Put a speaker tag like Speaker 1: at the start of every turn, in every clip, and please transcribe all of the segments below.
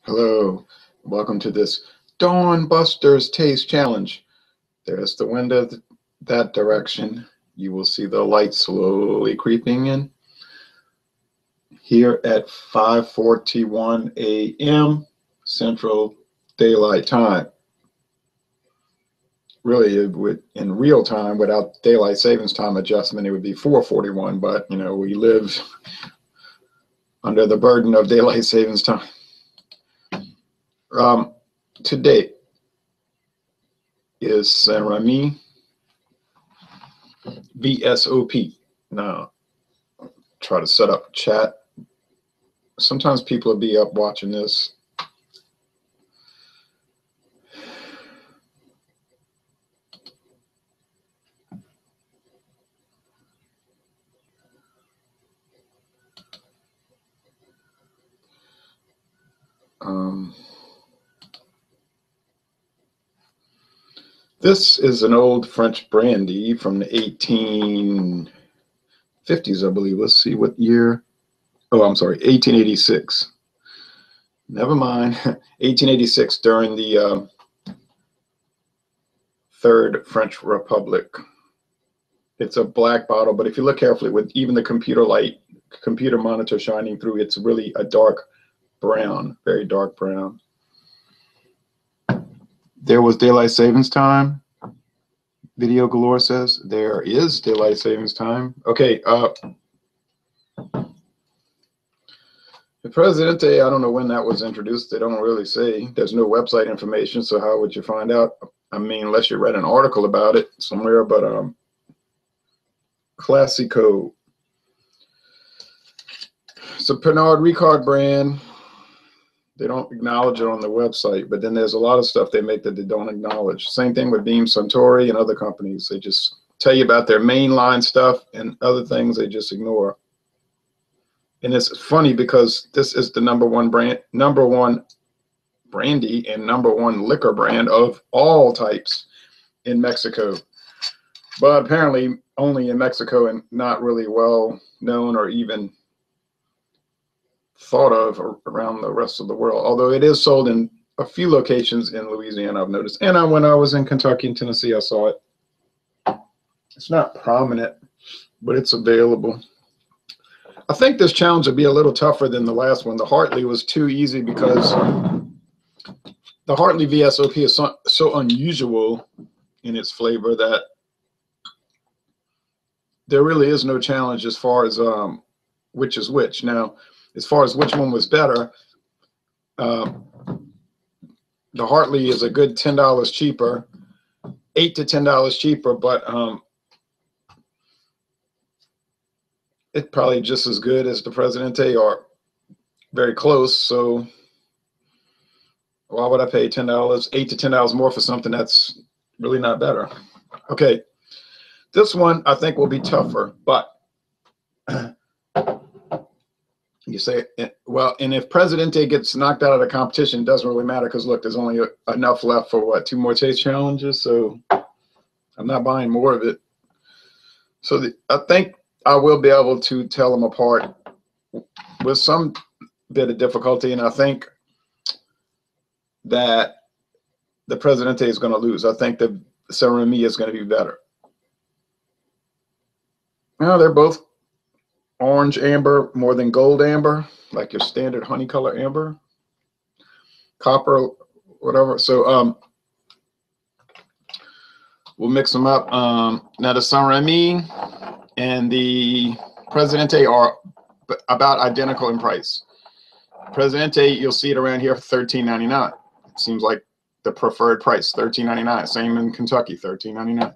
Speaker 1: Hello, welcome to this Dawn Busters Taste Challenge. There's the window that direction. You will see the light slowly creeping in. Here at 5:41 a.m. Central Daylight Time. Really, in real time, without daylight savings time adjustment, it would be 4:41. But you know, we live under the burden of daylight savings time. Today is Remy VSOP. Now, try to set up chat. Sometimes people will be up watching this. This is an old French brandy from the 1850s, I believe. Let's see what year. Oh, I'm sorry, 1886. Never mind, 1886 during the Third French Republic. It's a black bottle, but if you look carefully, with even the computer monitor shining through, it's really a dark brown, very dark brown. There was daylight savings time. Video galore says there is daylight savings time. Okay. The Presidente, I don't know when that was introduced. They don't really say. There's no website information, so how would you find out? I mean, unless you read an article about it somewhere, but Classico. It's a Pernod Ricard brand. They don't acknowledge it on the website, but then there's a lot of stuff they make that they don't acknowledge. Same thing with Beam Suntory and other companies. They just tell you about their mainline stuff, and other things they just ignore. And it's funny because this is the number one brandy and number one liquor brand of all types in Mexico. But apparently only in Mexico and not really well known or even thought of around the rest of the world, although it is sold in a few locations in Louisiana, I've noticed. And when I was in Kentucky and Tennessee, I saw it. It's not prominent, but it's available. I think this challenge would be a little tougher than the last one. The Hartley was too easy because the Hartley VSOP is so unusual in its flavor that there really is no challenge as far as which is which. Now, as far as which one was better, the Hartley is a good $10 cheaper, $8 to $10 cheaper, but it's probably just as good as the Presidente or very close. So why would I pay $10, $8 to $10 more for something that's really not better? Okay, this one I think will be tougher, but you say, well, and if Presidente gets knocked out of the competition, it doesn't really matter because, look, there's only enough left for, what, 2 more taste challenges? So I'm not buying more of it. So I think I will be able to tell them apart with some bit of difficulty, and I think that the Presidente is going to lose. I think the Remy is going to be better. Well, they're both orange amber more than gold amber, like your standard honey color amber, copper, whatever. So we'll mix them up. Now the Saint Remy and the Presidente are about identical in price. Presidente, you'll see it around here for $13.99. It seems like the preferred price, $13.99. Same in Kentucky, $13.99.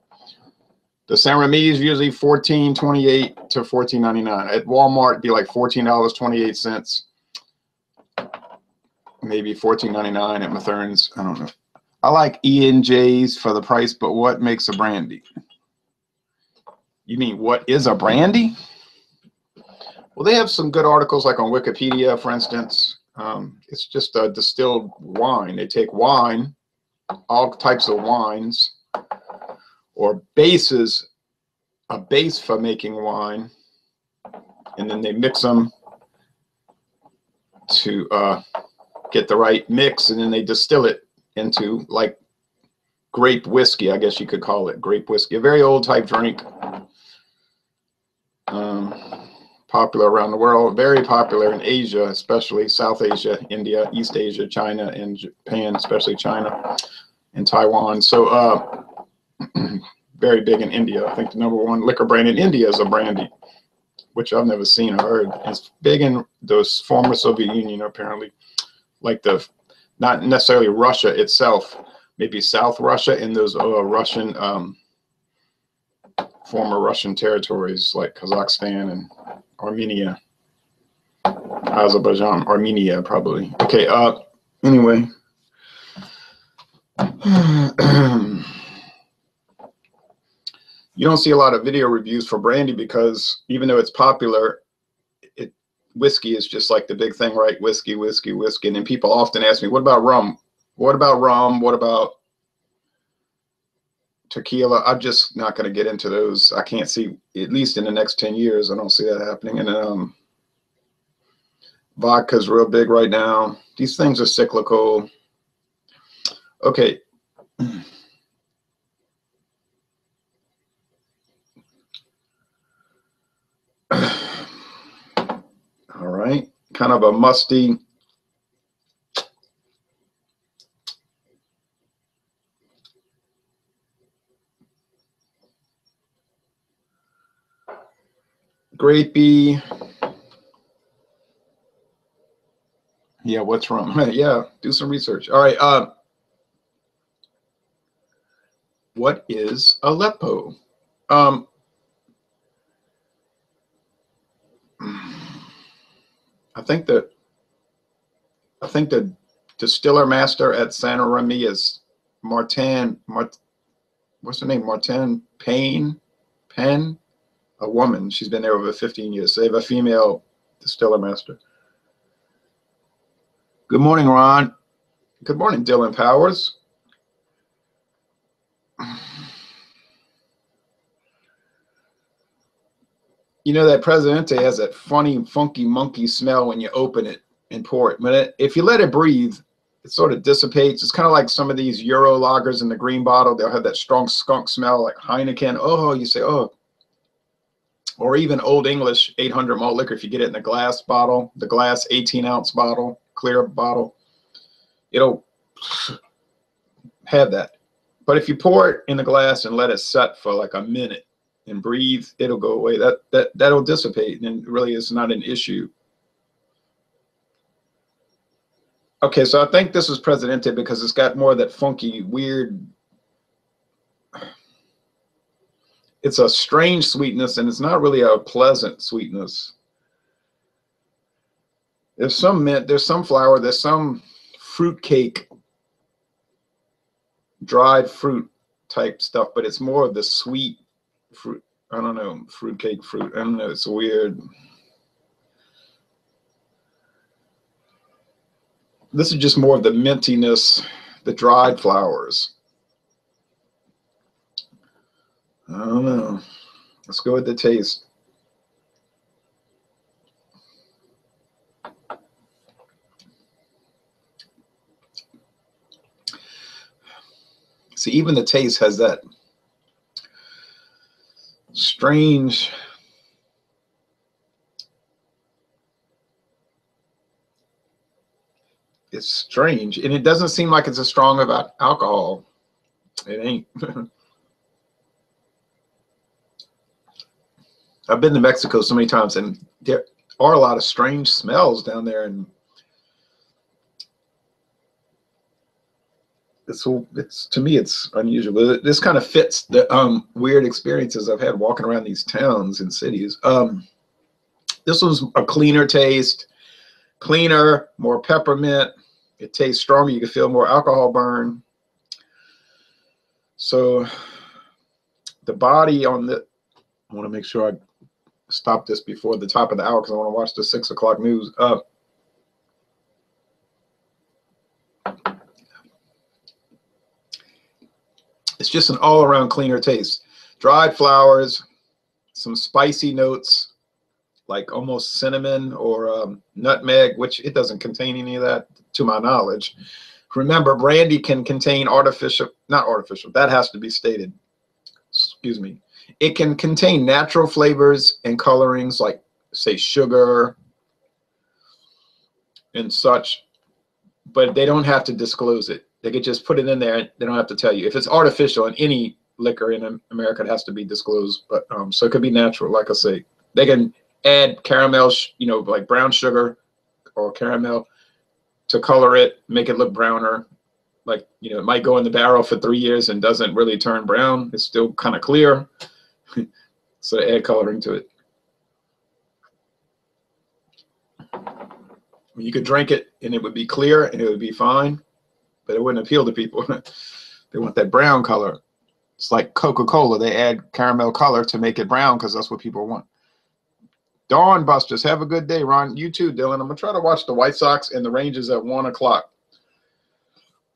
Speaker 1: The Saint Remy is usually $14.28 to $14.99. At Walmart, it'd be like $14.28, maybe $14.99 at Mathern's. I don't know. I like E&J's for the price, but what makes a brandy? You mean what is a brandy? Well, they have some good articles, like on Wikipedia, for instance. It's just a distilled wine. They take wine, all types of wines, or bases, a base for making wine, and then they mix them to get the right mix, and then they distill it into like grape whiskey, I guess you could call it grape whiskey. A very old type drink. Popular around the world, very popular in Asia, especially South Asia, India, East Asia, China, and Japan, especially China and Taiwan. So very big in India. I think the #1 liquor brand in India is a brandy, which I've never seen or heard. It's big in those former Soviet Union, apparently, like not necessarily Russia itself, maybe South Russia and those Russian, former Russian territories like Kazakhstan and Armenia, Azerbaijan, Armenia, probably. Okay, anyway. You don't see a lot of video reviews for brandy because even though it's popular, whiskey is just like the big thing, right? Whiskey, whiskey, whiskey. And then people often ask me, what about rum? What about rum? What about tequila? I'm just not going to get into those. I can't see, at least in the next 10 years, I don't see that happening. And vodka's real big right now. These things are cyclical. Okay. All right. Kind of a musty. Grapey. Yeah, what's wrong? Yeah, do some research. All right. What is Aleppo? I think the distiller master at Santa Remy is what's her name? Martin Penn, a woman. She's been there over 15 years. So they have a female distiller master. Good morning, Ron. Good morning, Dylan Powers. You know that Presidente has that funny, funky, monkey smell when you open it and pour it. But if you let it breathe, it sort of dissipates. It's kind of like some of these Euro lagers in the green bottle. They'll have that strong skunk smell like Heineken. Oh, you say, oh. Or even Old English 800 malt liquor, if you get it in the glass bottle, the glass 18-ounce bottle, clear bottle, it'll have that. But if you pour it in the glass and let it set for like a minute and breathe, it'll go away. That'll dissipate, and really is not an issue. Okay, so I think this is Presidente because it's got more of that funky, weird. It's a strange sweetness, and it's not really a pleasant sweetness. There's some mint, there's some flour, there's some fruit cake, dried fruit type stuff, but it's more of the sweet fruit. I don't know, fruitcake fruit. I don't know. It's weird. This is just more of the mintiness, the dried flowers. I don't know. Let's go with the taste. See, even the taste has that strange, it's strange, and it doesn't seem like it's as strong about alcohol. It ain't. I've been to Mexico so many times, and there are a lot of strange smells down there, and it's to me it's unusual. This kind of fits the weird experiences I've had walking around these towns and cities. This one's a cleaner taste, cleaner, more peppermint. It tastes stronger. You can feel more alcohol burn. So the body on the, I want to make sure I stop this before the top of the hour because I want to watch the 6 o'clock news. It's just an all-around cleaner taste. Dried flowers, some spicy notes, like almost cinnamon or nutmeg, which it doesn't contain any of that to my knowledge. Remember, brandy can contain artificial, not artificial, that has to be stated, excuse me. It can contain natural flavors and colorings like, say, sugar and such, but they don't have to disclose it. They could just put it in there. They don't have to tell you. If it's artificial in any liquor in America, it has to be disclosed. But so it could be natural. Like I say, they can add caramel, you know, like brown sugar or caramel to color it, make it look browner. Like, you know, it might go in the barrel for 3 years and doesn't really turn brown. It's still kind of clear. So they add coloring to it. You could drink it and it would be clear and it would be fine, but it wouldn't appeal to people. They want that brown color. It's like Coca-Cola. They add caramel color to make it brown because that's what people want. Dawn Busters, have a good day, Ron. You too, Dylan. I'm going to try to watch the White Sox and the Rangers at 1 o'clock.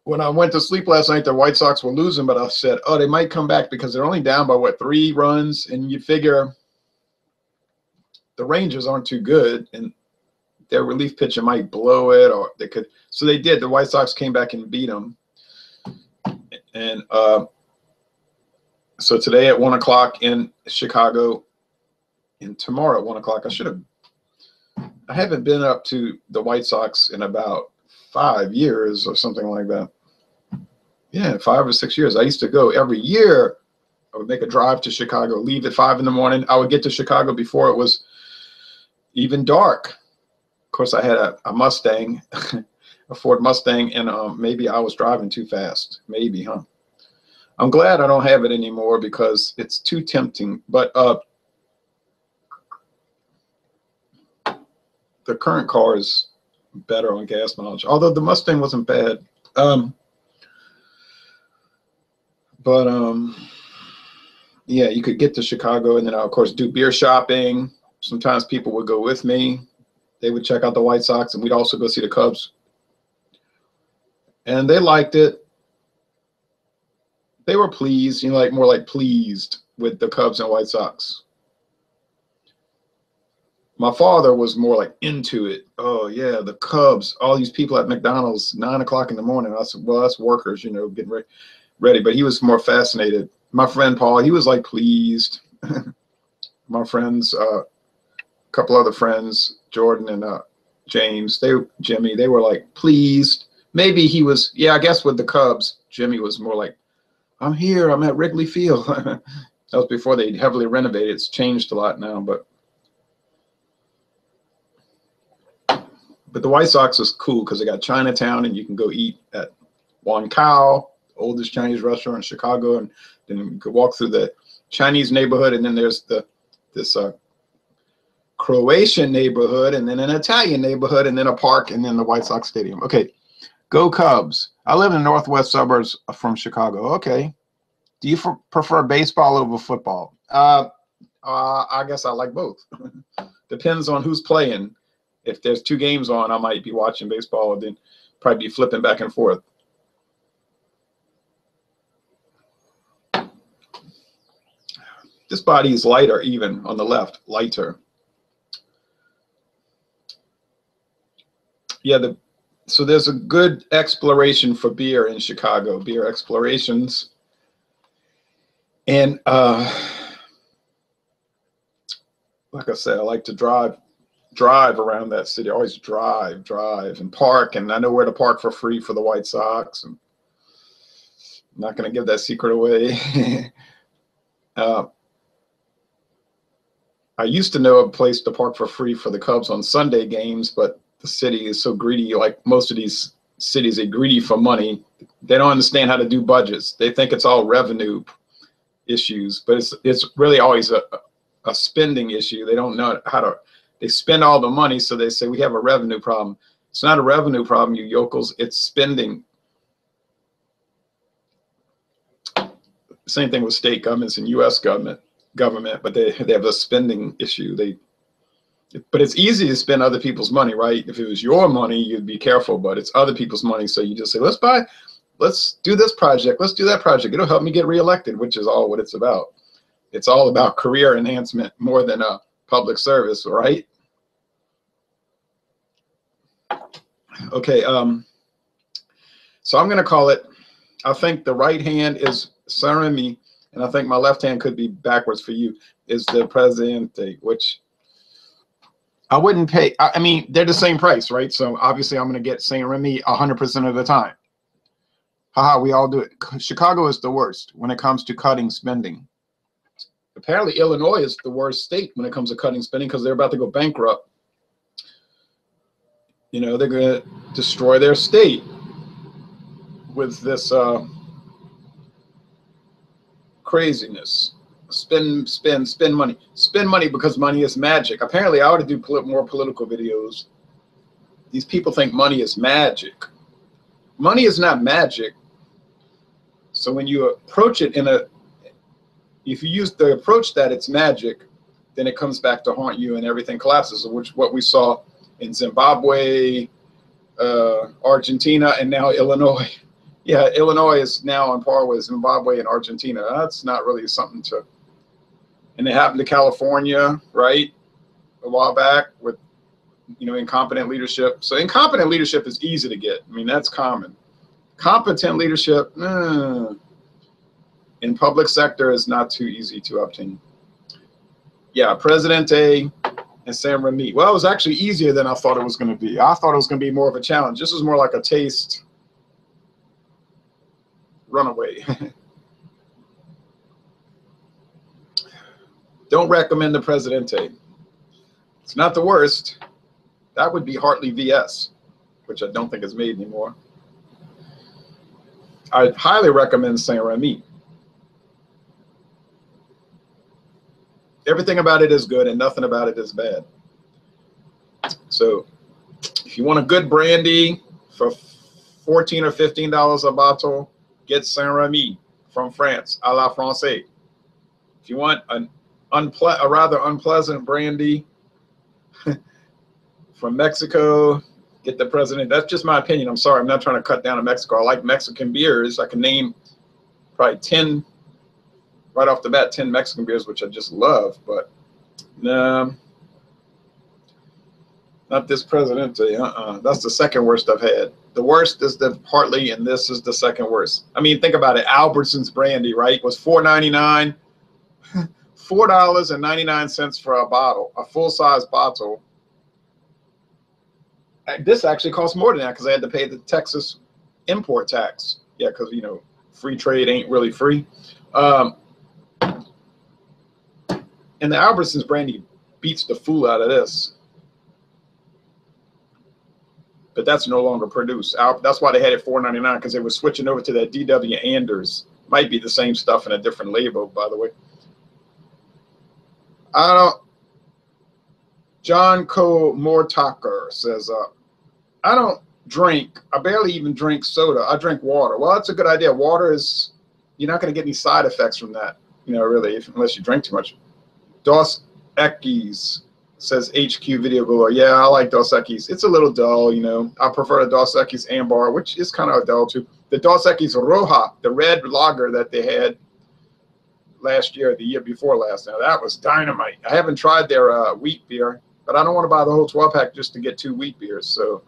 Speaker 1: When I went to sleep last night, the White Sox were losing, but I said, oh, they might come back because they're only down by, what, 3 runs? And you figure the Rangers aren't too good, and their relief pitcher might blow it, or they could. So they did. The White Sox came back and beat them. And so today at 1 o'clock in Chicago, and tomorrow at 1 o'clock, I haven't been up to the White Sox in about 5 years or something like that. Yeah, 5 or 6 years. I used to go every year. I would make a drive to Chicago, leave at 5 in the morning. I would get to Chicago before it was even dark. Of course, I had a Mustang, a Ford Mustang, and maybe I was driving too fast. Maybe, huh? I'm glad I don't have it anymore because it's too tempting. But the current car is better on gas mileage, although the Mustang wasn't bad. Yeah, you could get to Chicago, and then I, of course, do beer shopping. Sometimes people would go with me. They would check out the White Sox, and we'd also go see the Cubs. And they liked it. They were pleased, you know, like more like pleased with the Cubs and White Sox. My father was more like into it. Oh, yeah, the Cubs, all these people at McDonald's, 9 o'clock in the morning. I said, well, that's workers, you know, getting ready. But he was more fascinated. My friend Paul, he was like pleased. My friends, a couple other friends, Jordan and James, Jimmy, they were like pleased. Maybe he was, yeah, I guess with the Cubs, Jimmy was more like, I'm here, I'm at Wrigley Field. That was before they heavily renovated. It's changed a lot now, but the White Sox was cool because they got Chinatown, and you can go eat at Wan Kao, oldest Chinese restaurant in Chicago, and then you could walk through the Chinese neighborhood, and then there's this Croatian neighborhood, and then an Italian neighborhood, and then a park, and then the White Sox Stadium. Okay, go Cubs. I live in the northwest suburbs from Chicago. Okay. Do you prefer baseball over football? I guess I like both. Depends on who's playing. If there's 2 games on, I might be watching baseball, and then probably be flipping back and forth. This body is lighter, even on the left, lighter. Yeah, so there's a good exploration for beer in Chicago, beer explorations. And like I said, I like to drive around that city. I always drive and park, and I know where to park for free for the White Sox. And I'm not going to give that secret away. I used to know a place to park for free for the Cubs on Sunday games, but the city is so greedy. Like most of these cities, they're greedy for money. They don't understand how to do budgets. They think it's all revenue issues, but it's really always a spending issue. They don't know how to. They spend all the money, so they say we have a revenue problem. It's not a revenue problem, you yokels. It's spending. Same thing with state governments and U.S. government, but they have a spending issue. But it's easy to spend other people's money, right? If it was your money, you'd be careful, but it's other people's money, so you just say, let's do this project, let's do that project. It'll help me get reelected, which is all what it's about. It's all about career enhancement more than public service, right? Okay, so I'm going to call it, I think the right hand is Saint Remy, and I think my left hand could be backwards for you, is the Presidente, which I wouldn't pay. I mean, they're the same price, right? So obviously I'm going to get Saint Remy 100% of the time. Haha, we all do it. Chicago is the worst when it comes to cutting spending. Apparently Illinois is the worst state when it comes to cutting spending because they're about to go bankrupt. You know, they're going to destroy their state with this craziness. Spend money. Spend money because money is magic. Apparently I ought to do more political videos. These people think money is magic. Money is not magic. So when you approach it if you use the approach that it's magic, then it comes back to haunt you and everything collapses, which what we saw in Zimbabwe, Argentina, and now Illinois. Yeah, Illinois is now on par with Zimbabwe and Argentina. That's not really something to, and it happened to California, right? A while back with, you know, incompetent leadership. So incompetent leadership is easy to get. I mean, that's common. Competent leadership in public sector is not too easy to obtain. Yeah, Presidente and Saint Remy. Well, it was actually easier than I thought it was going to be. I thought it was going to be more of a challenge. This was more like a taste runaway. Don't recommend the Presidente. It's not the worst. That would be Hartley VS, which I don't think is made anymore. I highly recommend Saint Remy. Everything about it is good and nothing about it is bad. So if you want a good brandy for $14 or $15 a bottle, get Saint Remy from France, à la Francais. If you want a rather unpleasant brandy from Mexico, get the President. That's just my opinion. I'm sorry. I'm not trying to cut down on Mexico. I like Mexican beers. I can name probably 10, right off the bat, 10 Mexican beers, which I just love. But no, not this Presidente. That's the second worst I've had. The worst is the Hartley, and this is the second worst. I mean, think about it. Albertson's brandy, right, was $4.99. $4.99 for a bottle, a full-size bottle. This actually costs more than that because I had to pay the Texas import tax. Yeah, because, you know, free trade ain't really free. And the Albertsons brandy beats the fool out of this. But that's no longer produced. That's why they had it $4.99, because they were switching over to that D.W. Anders. Might be the same stuff in a different label, by the way. John Co. Mortaker says, I don't drink. I barely even drink soda. I drink water. Well, that's a good idea. Water is, you're not going to get any side effects from that, you know, really, unless you drink too much. Dos Equis says HQ Video Galore. Yeah, I like Dos Equis. It's a little dull, you know. I prefer the Dos Equis Ambar, which is kind of dull too. The Dos Equis Roja, the red lager that they had last year, the year before last. Now that was dynamite. I haven't tried their wheat beer, but I don't want to buy the whole 12-pack just to get 2 wheat beers. So,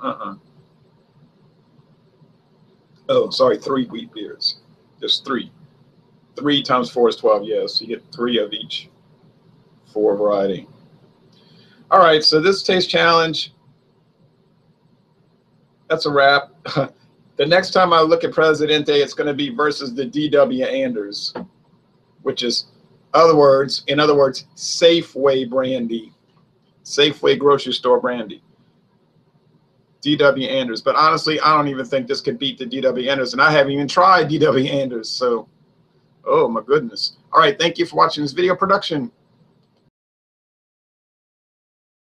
Speaker 1: Oh, sorry, 3 wheat beers. Just 3. 3 times 4 is 12. Yes, so you get 3 of each for variety. All right, so this taste challenge, that's a wrap. The next time I look at Presidente, it's going to be versus the D.W. Anders, which is, in other words, Safeway brandy, Safeway grocery store brandy, D.W. Anders. But honestly, I don't even think this could beat the D.W. Anders, and I haven't even tried D.W. Anders. So, oh my goodness. All right, thank you for watching this video production.